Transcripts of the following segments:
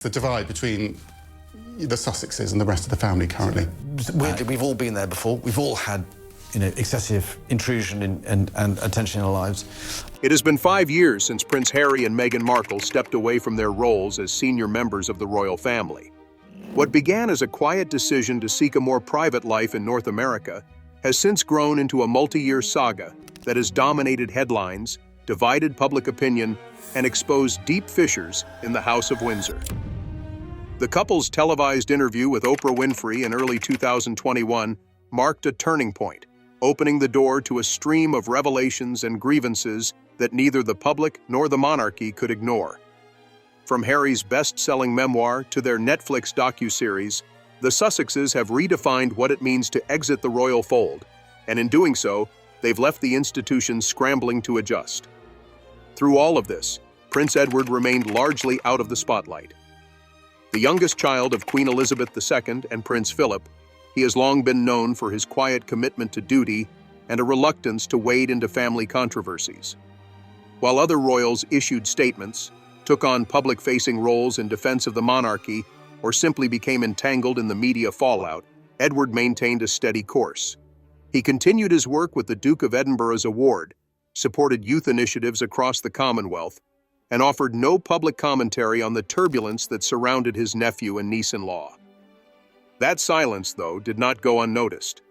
The divide between the Sussexes and the rest of the family currently. We've all been there before. We've all had, excessive intrusion and attention in our lives. It has been 5 years since Prince Harry and Meghan Markle stepped away from their roles as senior members of the royal family. What began as a quiet decision to seek a more private life in North America has since grown into a multi-year saga that has dominated headlines, divided public opinion, and exposed deep fissures in the House of Windsor. The couple's televised interview with Oprah Winfrey in early 2021 marked a turning point, opening the door to a stream of revelations and grievances that neither the public nor the monarchy could ignore. From Harry's best-selling memoir to their Netflix docuseries, the Sussexes have redefined what it means to exit the royal fold, and in doing so, they've left the institution scrambling to adjust. Through all of this, Prince Edward remained largely out of the spotlight. The youngest child of Queen Elizabeth II and Prince Philip, he has long been known for his quiet commitment to duty and a reluctance to wade into family controversies. While other royals issued statements, took on public-facing roles in defense of the monarchy, or simply became entangled in the media fallout, Edward maintained a steady course. He continued his work with the Duke of Edinburgh's award, supported youth initiatives across the Commonwealth, and offered no public commentary on the turbulence that surrounded his nephew and niece-in-law. That silence, though, did not go unnoticed.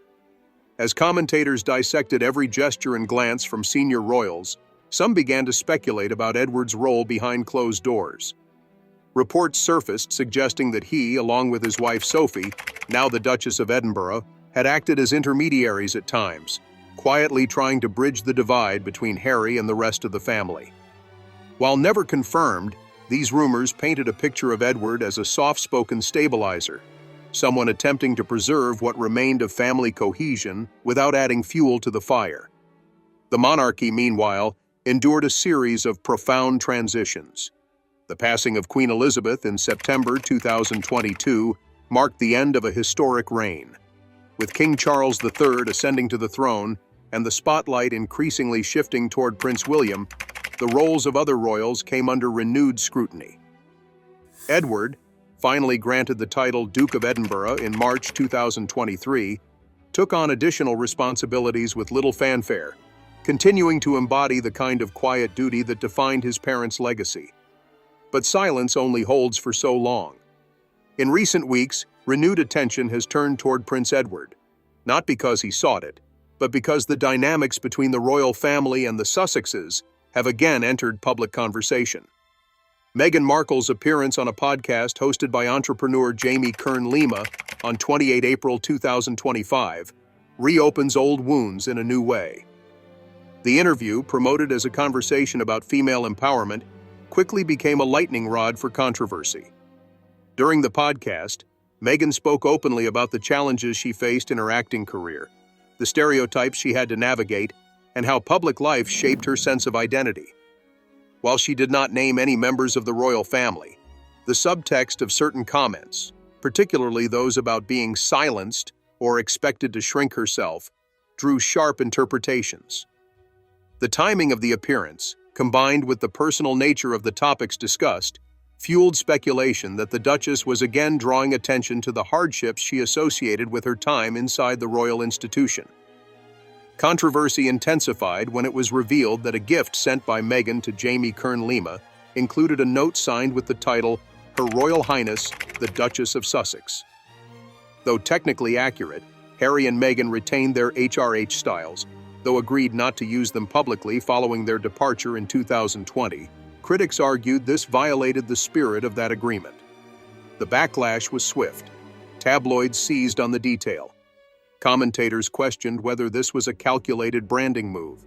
As commentators dissected every gesture and glance from senior royals, some began to speculate about Edward's role behind closed doors. Reports surfaced suggesting that he, along with his wife Sophie, now the Duchess of Edinburgh, had acted as intermediaries at times, quietly trying to bridge the divide between Harry and the rest of the family. While never confirmed, these rumors painted a picture of Edward as a soft-spoken stabilizer, someone attempting to preserve what remained of family cohesion without adding fuel to the fire. The monarchy, meanwhile, endured a series of profound transitions. The passing of Queen Elizabeth in September 2022 marked the end of a historic reign. With King Charles III ascending to the throne and the spotlight increasingly shifting toward Prince William, the roles of other royals came under renewed scrutiny. Edward, finally granted the title Duke of Edinburgh in March 2023, took on additional responsibilities with little fanfare, continuing to embody the kind of quiet duty that defined his parents' legacy. But silence only holds for so long. In recent weeks, renewed attention has turned toward Prince Edward, not because he sought it, but because the dynamics between the royal family and the Sussexes have again entered public conversation. Meghan Markle's appearance on a podcast hosted by entrepreneur Jamie Kern-Lima on 28 April 2025 reopens old wounds in a new way. The interview, promoted as a conversation about female empowerment, quickly became a lightning rod for controversy. During the podcast, Meghan spoke openly about the challenges she faced in her acting career, the stereotypes she had to navigate, and how public life shaped her sense of identity. While she did not name any members of the royal family, the subtext of certain comments, particularly those about being silenced or expected to shrink herself, drew sharp interpretations. The timing of the appearance, combined with the personal nature of the topics discussed, fueled speculation that the Duchess was again drawing attention to the hardships she associated with her time inside the royal institution. Controversy intensified when it was revealed that a gift sent by Meghan to Jamie Kern-Lima included a note signed with the title, Her Royal Highness, the Duchess of Sussex. Though technically accurate, Harry and Meghan retained their HRH styles, though agreed not to use them publicly following their departure in 2020. Critics argued this violated the spirit of that agreement. The backlash was swift. Tabloids seized on the detail. Commentators questioned whether this was a calculated branding move.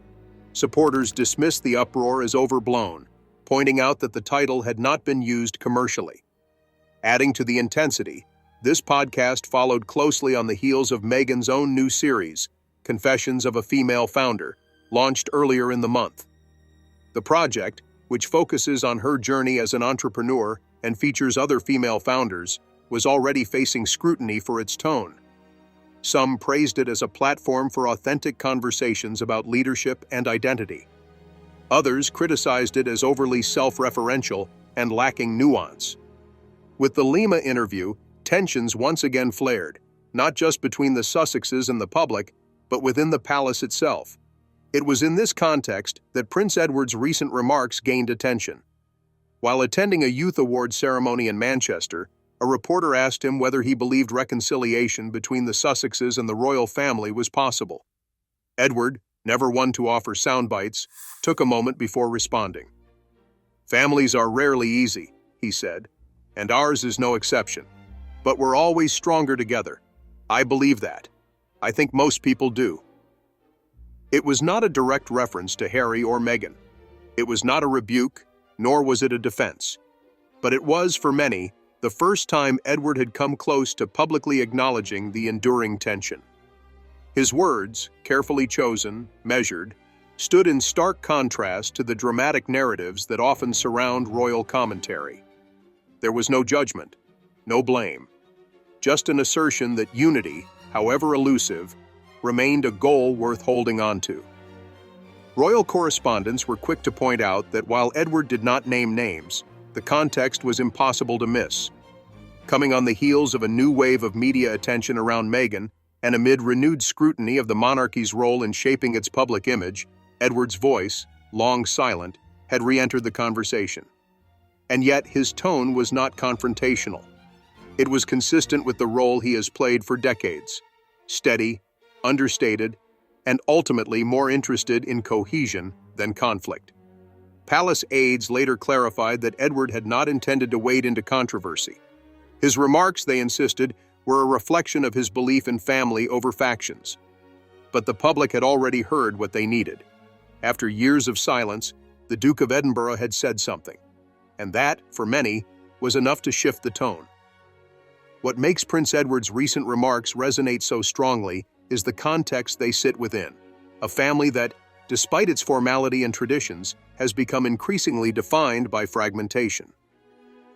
Supporters dismissed the uproar as overblown, pointing out that the title had not been used commercially. Adding to the intensity, this podcast followed closely on the heels of Meghan's own new series, Confessions of a Female Founder, launched earlier in the month. The project, which focuses on her journey as an entrepreneur and features other female founders, was already facing scrutiny for its tone. Some praised it as a platform for authentic conversations about leadership and identity. Others criticized it as overly self-referential and lacking nuance. With the Lima interview, tensions once again flared, not just between the Sussexes and the public, but within the palace itself. It was in this context that Prince Edward's recent remarks gained attention. While attending a youth award ceremony in Manchester, a reporter asked him whether he believed reconciliation between the Sussexes and the royal family was possible. Edward, never one to offer sound bites, took a moment before responding. "Families are rarely easy," he said, "and ours is no exception. But we're always stronger together. I believe that. I think most people do." It was not a direct reference to Harry or Meghan. It was not a rebuke, nor was it a defense. But it was, for many, the first time Edward had come close to publicly acknowledging the enduring tension. His words, carefully chosen, measured, stood in stark contrast to the dramatic narratives that often surround royal commentary. There was no judgment, no blame, just an assertion that unity, however elusive, remained a goal worth holding on to. Royal correspondents were quick to point out that while Edward did not name names, the context was impossible to miss. Coming on the heels of a new wave of media attention around Meghan, and amid renewed scrutiny of the monarchy's role in shaping its public image, Edward's voice, long silent, had re-entered the conversation. And yet his tone was not confrontational. It was consistent with the role he has played for decades: steady, understated, and ultimately more interested in cohesion than conflict. Palace aides later clarified that Edward had not intended to wade into controversy. His remarks, they insisted, were a reflection of his belief in family over factions. But the public had already heard what they needed. After years of silence, the Duke of Edinburgh had said something. And that, for many, was enough to shift the tone. What makes Prince Edward's recent remarks resonate so strongly is the context they sit within. A family that, despite its formality and traditions, has become increasingly defined by fragmentation.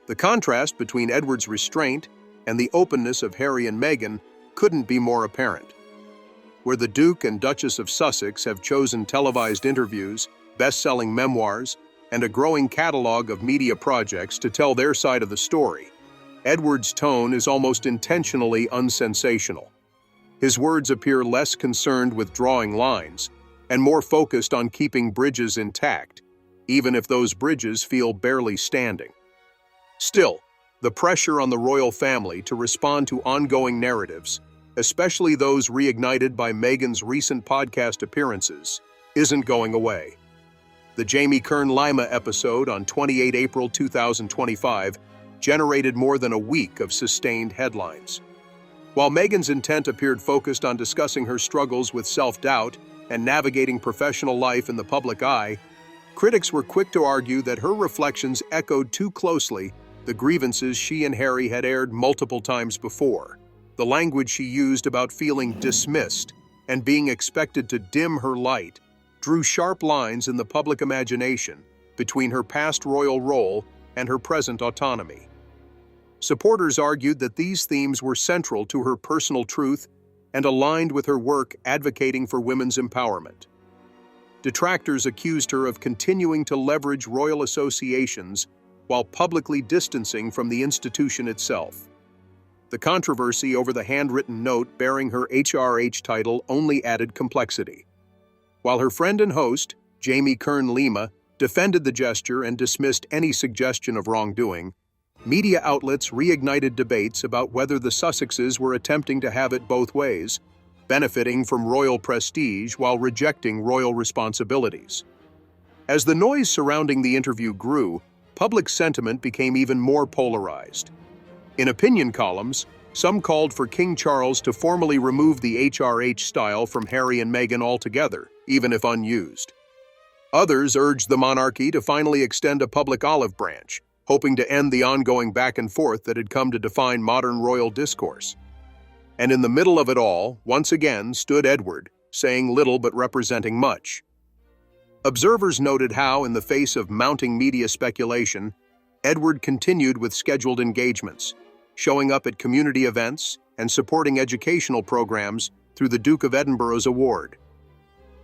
The contrast between Edward's restraint and the openness of Harry and Meghan couldn't be more apparent. Where the Duke and Duchess of Sussex have chosen televised interviews, best-selling memoirs, and a growing catalog of media projects to tell their side of the story, Edward's tone is almost intentionally unsensational. His words appear less concerned with drawing lines and more focused on keeping bridges intact, even if those bridges feel barely standing. Still, the pressure on the royal family to respond to ongoing narratives, especially those reignited by Meghan's recent podcast appearances, isn't going away. The Jamie Kern-Lima episode on 28 April 2025 generated more than a week of sustained headlines. While Meghan's intent appeared focused on discussing her struggles with self-doubt and navigating professional life in the public eye, critics were quick to argue that her reflections echoed too closely the grievances she and Harry had aired multiple times before. The language she used about feeling dismissed and being expected to dim her light drew sharp lines in the public imagination between her past royal role and her present autonomy. Supporters argued that these themes were central to her personal truth and aligned with her work advocating for women's empowerment. Detractors accused her of continuing to leverage royal associations while publicly distancing from the institution itself. The controversy over the handwritten note bearing her HRH title only added complexity. While her friend and host, Jamie Kern-Lima, defended the gesture and dismissed any suggestion of wrongdoing, media outlets reignited debates about whether the Sussexes were attempting to have it both ways, benefiting from royal prestige while rejecting royal responsibilities. As the noise surrounding the interview grew, public sentiment became even more polarized. In opinion columns, some called for King Charles to formally remove the HRH style from Harry and Meghan altogether, even if unused. Others urged the monarchy to finally extend a public olive branch, hoping to end the ongoing back and forth that had come to define modern royal discourse. And in the middle of it all, once again, stood Edward, saying little but representing much. Observers noted how, in the face of mounting media speculation, Edward continued with scheduled engagements, showing up at community events and supporting educational programs through the Duke of Edinburgh's award.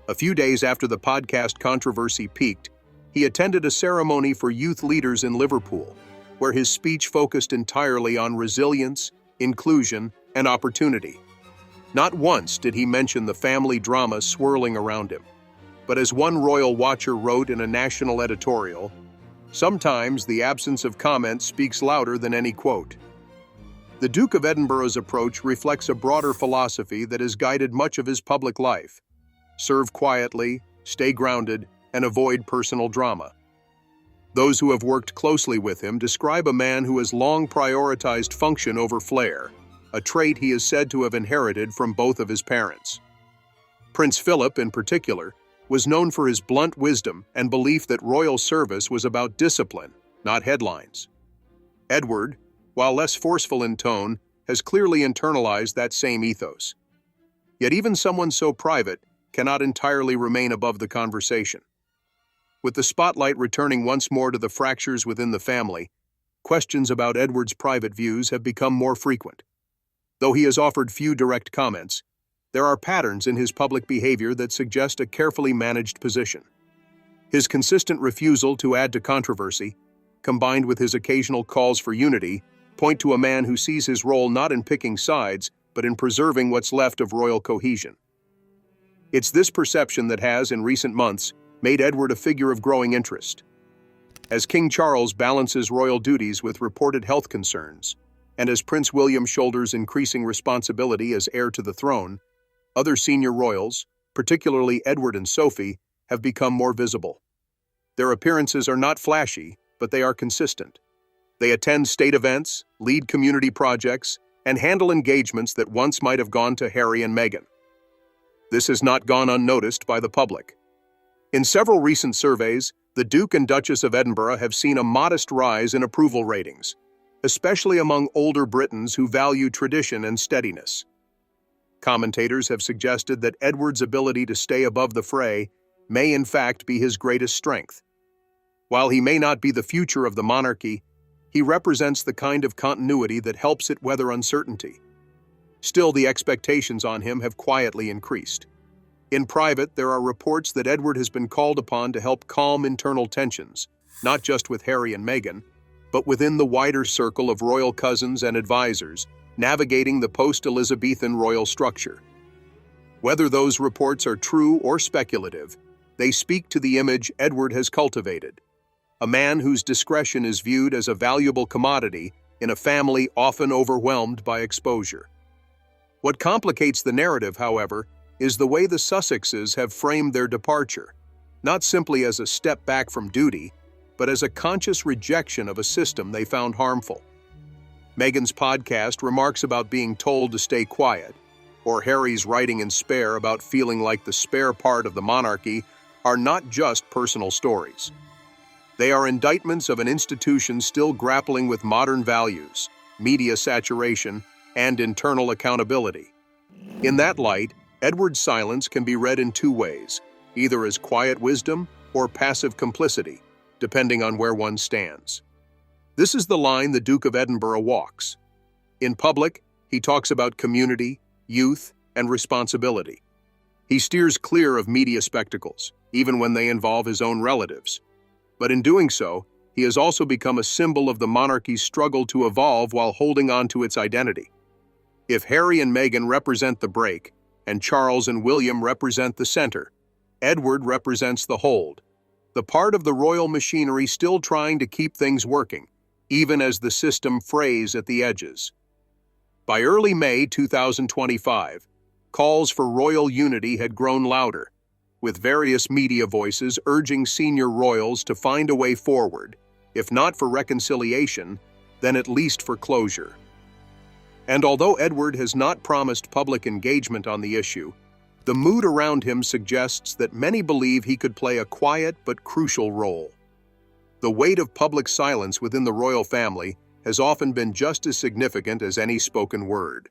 A few days after the podcast controversy peaked, he attended a ceremony for youth leaders in Liverpool, where his speech focused entirely on resilience, inclusion, and opportunity. Not once did he mention the family drama swirling around him. But as one royal watcher wrote in a national editorial, sometimes the absence of comment speaks louder than any quote. The Duke of Edinburgh's approach reflects a broader philosophy that has guided much of his public life. Serve quietly, stay grounded, and avoid personal drama. Those who have worked closely with him describe a man who has long prioritized function over flair, a trait he is said to have inherited from both of his parents. Prince Philip, in particular, was known for his blunt wisdom and belief that royal service was about discipline, not headlines. Edward, while less forceful in tone, has clearly internalized that same ethos. Yet even someone so private cannot entirely remain above the conversation. With the spotlight returning once more to the fractures within the family, questions about Edward's private views have become more frequent. Though he has offered few direct comments, there are patterns in his public behavior that suggest a carefully managed position. His consistent refusal to add to controversy, combined with his occasional calls for unity, point to a man who sees his role not in picking sides, but in preserving what's left of royal cohesion. It's this perception that has, in recent months, made Edward a figure of growing interest. As King Charles balances royal duties with reported health concerns, and as Prince William shoulders increasing responsibility as heir to the throne, other senior royals, particularly Edward and Sophie, have become more visible. Their appearances are not flashy, but they are consistent. They attend state events, lead community projects, and handle engagements that once might have gone to Harry and Meghan. This has not gone unnoticed by the public. In several recent surveys, the Duke and Duchess of Edinburgh have seen a modest rise in approval ratings, especially among older Britons who value tradition and steadiness. Commentators have suggested that Edward's ability to stay above the fray may in fact be his greatest strength. While he may not be the future of the monarchy, he represents the kind of continuity that helps it weather uncertainty. Still, the expectations on him have quietly increased. In private, there are reports that Edward has been called upon to help calm internal tensions, not just with Harry and Meghan, but within the wider circle of royal cousins and advisors, navigating the post-Elizabethan royal structure. Whether those reports are true or speculative, they speak to the image Edward has cultivated, a man whose discretion is viewed as a valuable commodity in a family often overwhelmed by exposure. What complicates the narrative, however, is the way the Sussexes have framed their departure, not simply as a step back from duty, but as a conscious rejection of a system they found harmful. Meghan's podcast remarks about being told to stay quiet, or Harry's writing in Spare about feeling like the spare part of the monarchy are not just personal stories. They are indictments of an institution still grappling with modern values, media saturation, and internal accountability. In that light, Edward's silence can be read in two ways, either as quiet wisdom or passive complicity, depending on where one stands. This is the line the Duke of Edinburgh walks. In public, he talks about community, youth, and responsibility. He steers clear of media spectacles, even when they involve his own relatives. But in doing so, he has also become a symbol of the monarchy's struggle to evolve while holding on to its identity. If Harry and Meghan represent the break, and Charles and William represent the center, Edward represents the hold, the part of the royal machinery still trying to keep things working, even as the system frays at the edges. By early May 2025, calls for royal unity had grown louder, with various media voices urging senior royals to find a way forward, if not for reconciliation, then at least for closure. And although Edward has not promised public engagement on the issue, the mood around him suggests that many believe he could play a quiet but crucial role. The weight of public silence within the royal family has often been just as significant as any spoken word.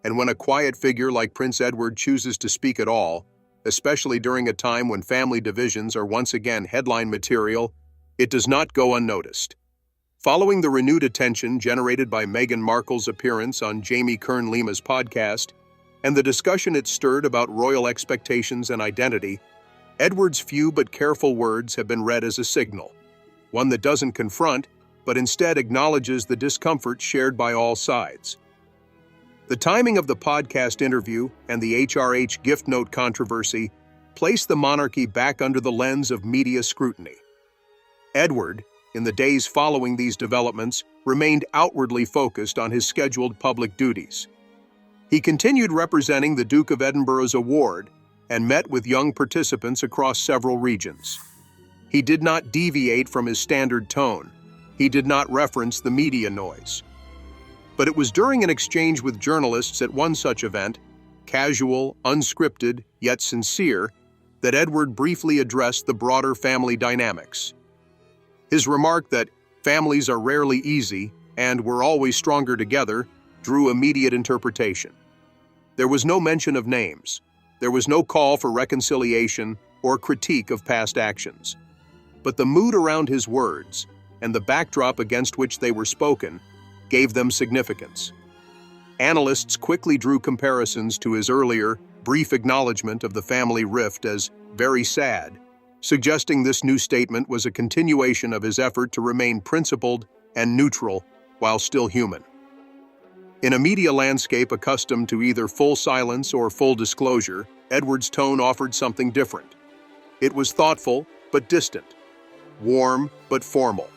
And when a quiet figure like Prince Edward chooses to speak at all, especially during a time when family divisions are once again headline material, it does not go unnoticed. Following the renewed attention generated by Meghan Markle's appearance on Jamie Kern-Lima's podcast, and the discussion it stirred about royal expectations and identity, Edward's few but careful words have been read as a signal, one that doesn't confront, but instead acknowledges the discomfort shared by all sides. The timing of the podcast interview and the HRH gift note controversy placed the monarchy back under the lens of media scrutiny. Edward, in the days following these developments, remained outwardly focused on his scheduled public duties. He continued representing the Duke of Edinburgh's award and met with young participants across several regions. He did not deviate from his standard tone. He did not reference the media noise. But it was during an exchange with journalists at one such event, casual, unscripted, yet sincere, that Edward briefly addressed the broader family dynamics. His remark that families are rarely easy and we're always stronger together drew immediate interpretation. There was no mention of names. There was no call for reconciliation or critique of past actions. But the mood around his words and the backdrop against which they were spoken gave them significance. Analysts quickly drew comparisons to his earlier, brief acknowledgement of the family rift as very sad, suggesting this new statement was a continuation of his effort to remain principled and neutral while still human. In a media landscape accustomed to either full silence or full disclosure, Edward's tone offered something different. It was thoughtful but distant, warm but formal.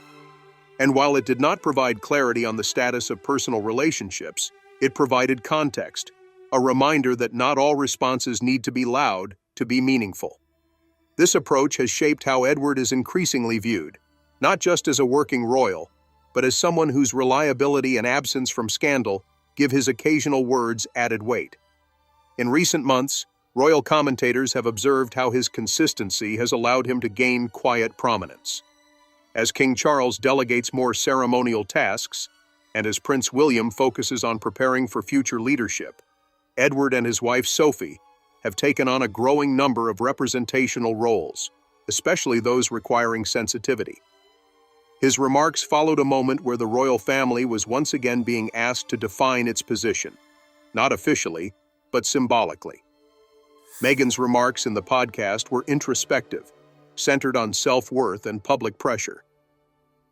And while it did not provide clarity on the status of personal relationships, it provided context, a reminder that not all responses need to be loud to be meaningful. This approach has shaped how Edward is increasingly viewed, not just as a working royal, but as someone whose reliability and absence from scandal give his occasional words added weight. In recent months, royal commentators have observed how his consistency has allowed him to gain quiet prominence. As King Charles delegates more ceremonial tasks, and as Prince William focuses on preparing for future leadership, Edward and his wife Sophie have taken on a growing number of representational roles, especially those requiring sensitivity. His remarks followed a moment where the royal family was once again being asked to define its position, not officially, but symbolically. Meghan's remarks in the podcast were introspective, centered on self-worth and public pressure.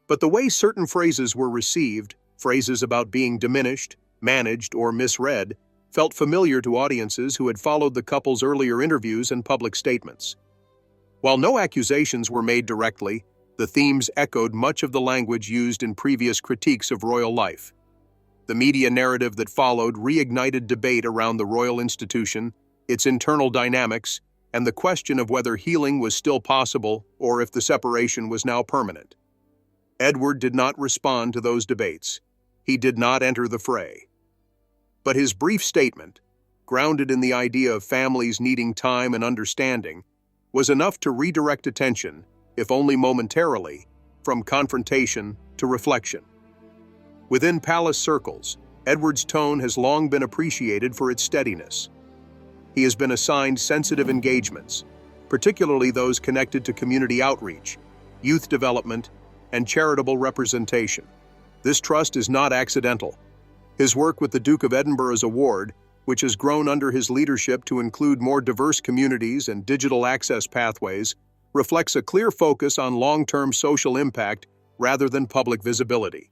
But the way certain phrases were received, phrases about being diminished, managed, or misread, felt familiar to audiences who had followed the couple's earlier interviews and public statements. While no accusations were made directly, the themes echoed much of the language used in previous critiques of royal life. The media narrative that followed reignited debate around the royal institution, its internal dynamics, and the question of whether healing was still possible or if the separation was now permanent. Edward did not respond to those debates. He did not enter the fray. But his brief statement, grounded in the idea of families needing time and understanding, was enough to redirect attention, if only momentarily, from confrontation to reflection. Within palace circles, Edward's tone has long been appreciated for its steadiness. He has been assigned sensitive engagements, particularly those connected to community outreach, youth development, and charitable representation. This trust is not accidental. His work with the Duke of Edinburgh's award, which has grown under his leadership to include more diverse communities and digital access pathways, reflects a clear focus on long-term social impact rather than public visibility.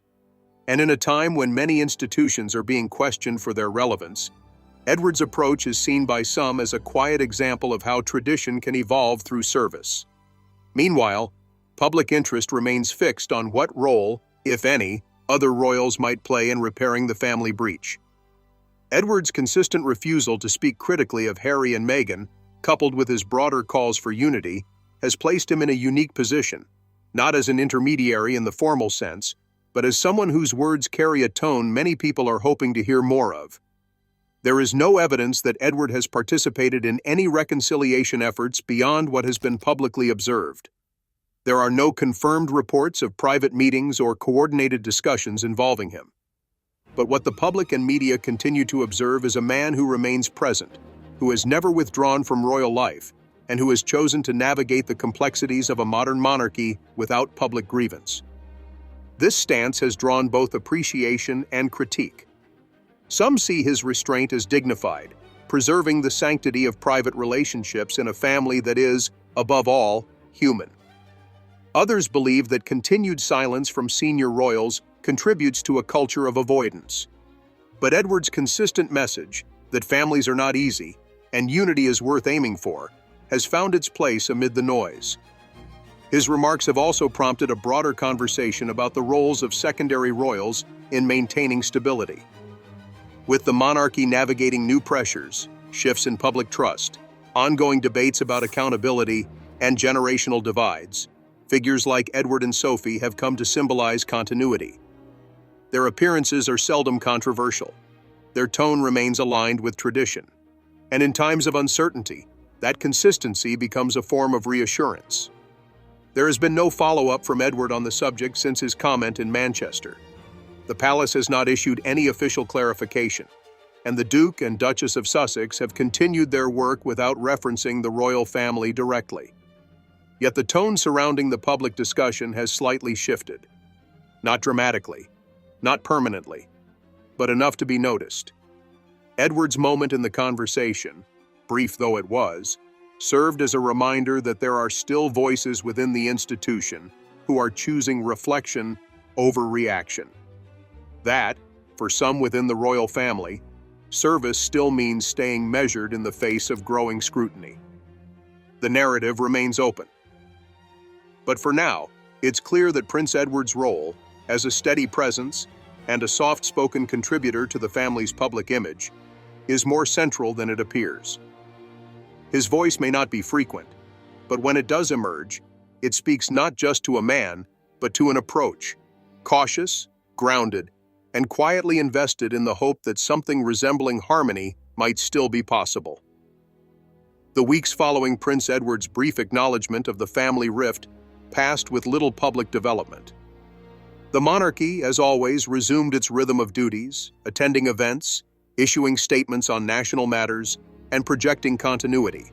And in a time when many institutions are being questioned for their relevance, Edward's approach is seen by some as a quiet example of how tradition can evolve through service. Meanwhile, public interest remains fixed on what role, if any, other royals might play in repairing the family breach. Edward's consistent refusal to speak critically of Harry and Meghan, coupled with his broader calls for unity, has placed him in a unique position, not as an intermediary in the formal sense, but as someone whose words carry a tone many people are hoping to hear more of. There is no evidence that Edward has participated in any reconciliation efforts beyond what has been publicly observed. There are no confirmed reports of private meetings or coordinated discussions involving him. But what the public and media continue to observe is a man who remains present, who has never withdrawn from royal life, and who has chosen to navigate the complexities of a modern monarchy without public grievance. This stance has drawn both appreciation and critique. Some see his restraint as dignified, preserving the sanctity of private relationships in a family that is, above all, human. Others believe that continued silence from senior royals contributes to a culture of avoidance. But Edward's consistent message that families are not easy and unity is worth aiming for has found its place amid the noise. His remarks have also prompted a broader conversation about the roles of secondary royals in maintaining stability. With the monarchy navigating new pressures, shifts in public trust, ongoing debates about accountability, and generational divides, figures like Edward and Sophie have come to symbolize continuity. Their appearances are seldom controversial. Their tone remains aligned with tradition. And in times of uncertainty, that consistency becomes a form of reassurance. There has been no follow-up from Edward on the subject since his comment in Manchester. The palace has not issued any official clarification, and the Duke and Duchess of Sussex have continued their work without referencing the royal family directly. Yet the tone surrounding the public discussion has slightly shifted. Not dramatically, not permanently, but enough to be noticed. Edward's moment in the conversation, brief though it was, served as a reminder that there are still voices within the institution who are choosing reflection over reaction. That, for some within the royal family, service still means staying measured in the face of growing scrutiny. The narrative remains open. But for now, it's clear that Prince Edward's role as a steady presence and a soft-spoken contributor to the family's public image is more central than it appears. His voice may not be frequent, but when it does emerge, it speaks not just to a man, but to an approach, cautious, grounded, and quietly invested in the hope that something resembling harmony might still be possible. The weeks following Prince Edward's brief acknowledgement of the family rift passed with little public development. The monarchy, as always, resumed its rhythm of duties, attending events, issuing statements on national matters, and projecting continuity.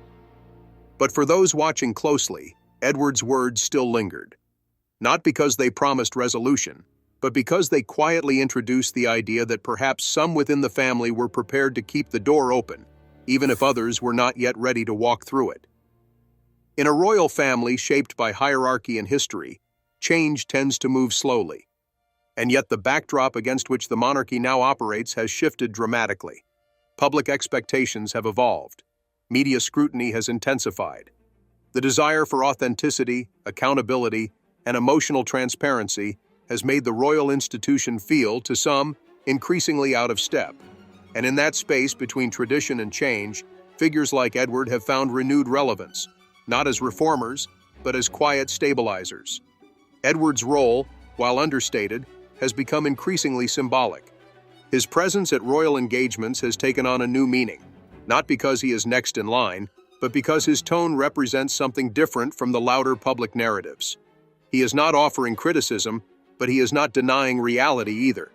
But for those watching closely, Edward's words still lingered. Not because they promised resolution, but because they quietly introduced the idea that perhaps some within the family were prepared to keep the door open, even if others were not yet ready to walk through it. In a royal family shaped by hierarchy and history, change tends to move slowly. And yet the backdrop against which the monarchy now operates has shifted dramatically. Public expectations have evolved. Media scrutiny has intensified. The desire for authenticity, accountability, and emotional transparency has made the royal institution feel, to some, increasingly out of step. And in that space between tradition and change, figures like Edward have found renewed relevance, not as reformers, but as quiet stabilizers. Edward's role, while understated, has become increasingly symbolic. His presence at royal engagements has taken on a new meaning, not because he is next in line, but because his tone represents something different from the louder public narratives. He is not offering criticism, but he is not denying reality either.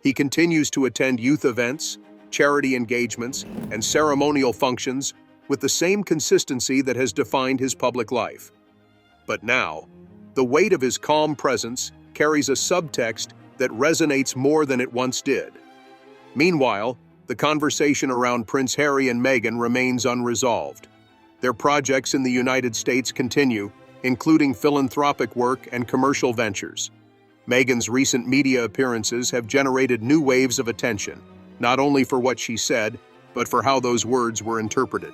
He continues to attend youth events, charity engagements, and ceremonial functions with the same consistency that has defined his public life. But now, the weight of his calm presence carries a subtext that resonates more than it once did. Meanwhile, the conversation around Prince Harry and Meghan remains unresolved. Their projects in the United States continue, including philanthropic work and commercial ventures. Meghan's recent media appearances have generated new waves of attention, not only for what she said, but for how those words were interpreted.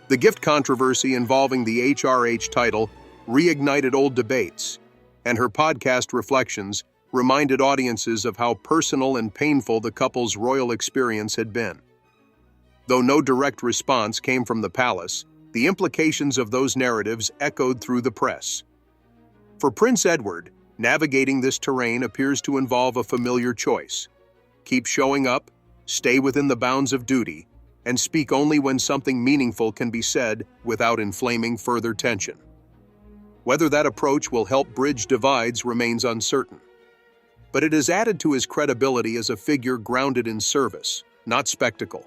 The gift controversy involving the HRH title reignited old debates, and her podcast reflections reminded audiences of how personal and painful the couple's royal experience had been. Though no direct response came from the palace, the implications of those narratives echoed through the press. For Prince Edward, navigating this terrain appears to involve a familiar choice: keep showing up, stay within the bounds of duty, and speak only when something meaningful can be said without inflaming further tension. Whether that approach will help bridge divides remains uncertain. But it has added to his credibility as a figure grounded in service, not spectacle.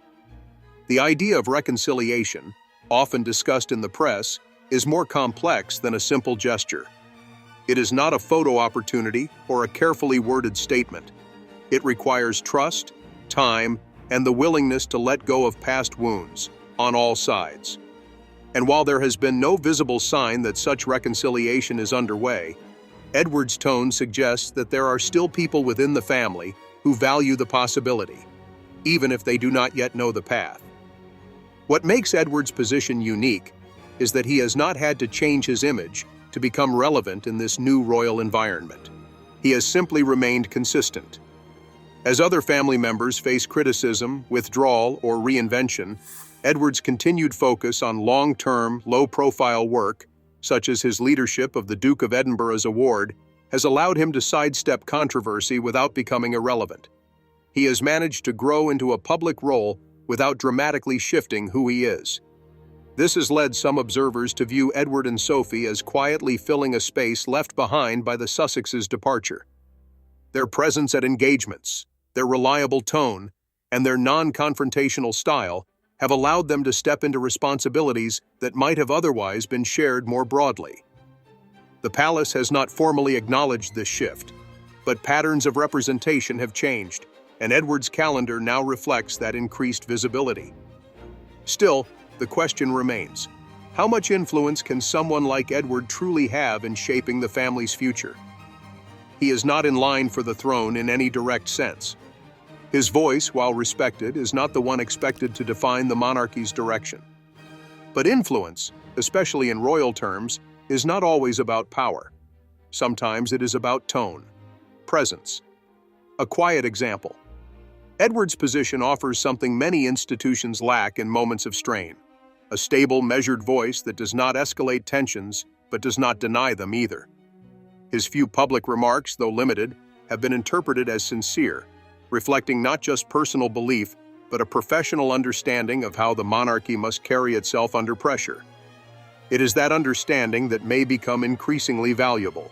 The idea of reconciliation, often discussed in the press, is more complex than a simple gesture. It is not a photo opportunity or a carefully worded statement. It requires trust, time, and the willingness to let go of past wounds, on all sides. And while there has been no visible sign that such reconciliation is underway, Edward's tone suggests that there are still people within the family who value the possibility, even if they do not yet know the path. What makes Edward's position unique is that he has not had to change his image to become relevant in this new royal environment. He has simply remained consistent. As other family members face criticism, withdrawal, or reinvention, Edward's continued focus on long-term, low-profile work, such as his leadership of the Duke of Edinburgh's award, has allowed him to sidestep controversy without becoming irrelevant. He has managed to grow into a public role without dramatically shifting who he is. This has led some observers to view Edward and Sophie as quietly filling a space left behind by the Sussexes' departure. Their presence at engagements, their reliable tone, and their non-confrontational style have allowed them to step into responsibilities that might have otherwise been shared more broadly. The palace has not formally acknowledged this shift, but patterns of representation have changed, and Edward's calendar now reflects that increased visibility. Still, the question remains: how much influence can someone like Edward truly have in shaping the family's future? He is not in line for the throne in any direct sense. His voice, while respected, is not the one expected to define the monarchy's direction. But influence, especially in royal terms, is not always about power. Sometimes it is about tone, presence. A quiet example. Edward's position offers something many institutions lack in moments of strain: a stable, measured voice that does not escalate tensions, but does not deny them either. His few public remarks, though limited, have been interpreted as sincere, reflecting not just personal belief, but a professional understanding of how the monarchy must carry itself under pressure. It is that understanding that may become increasingly valuable.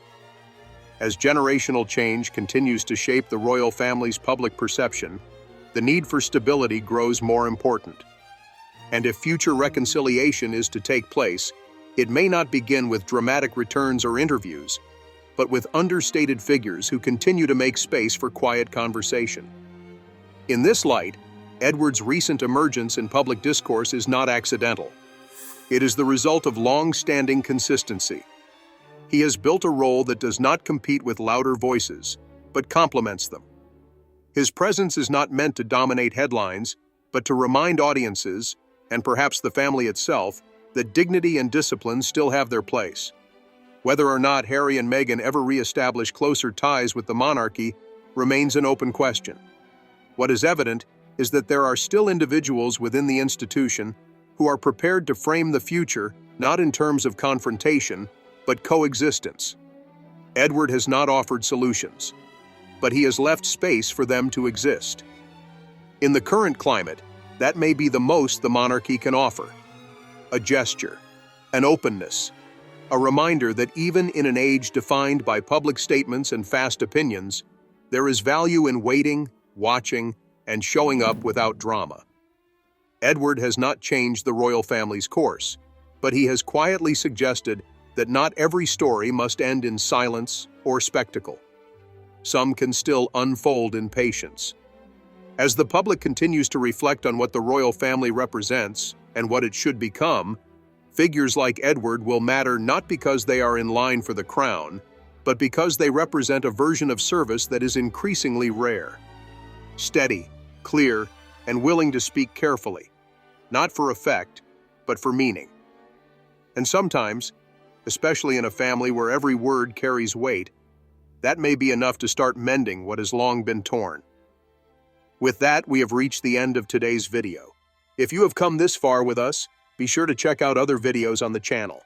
As generational change continues to shape the royal family's public perception, the need for stability grows more important. And if future reconciliation is to take place, it may not begin with dramatic returns or interviews, but with understated figures who continue to make space for quiet conversation. In this light, Edward's recent emergence in public discourse is not accidental. It is the result of long-standing consistency. He has built a role that does not compete with louder voices, but complements them. His presence is not meant to dominate headlines, but to remind audiences, and perhaps the family itself, that dignity and discipline still have their place. Whether or not Harry and Meghan ever re-establish closer ties with the monarchy remains an open question. What is evident is that there are still individuals within the institution who are prepared to frame the future not in terms of confrontation, but coexistence. Edward has not offered solutions, but he has left space for them to exist. In the current climate, that may be the most the monarchy can offer: a gesture, an openness, a reminder that even in an age defined by public statements and fast opinions, there is value in waiting, watching, and showing up without drama. Edward has not changed the royal family's course, but he has quietly suggested that not every story must end in silence or spectacle. Some can still unfold in patience. As the public continues to reflect on what the royal family represents and what it should become, figures like Edward will matter not because they are in line for the crown, but because they represent a version of service that is increasingly rare. Steady, clear, and willing to speak carefully, not for effect, but for meaning. And sometimes, especially in a family where every word carries weight, that may be enough to start mending what has long been torn. With that, we have reached the end of today's video. If you have come this far with us, be sure to check out other videos on the channel.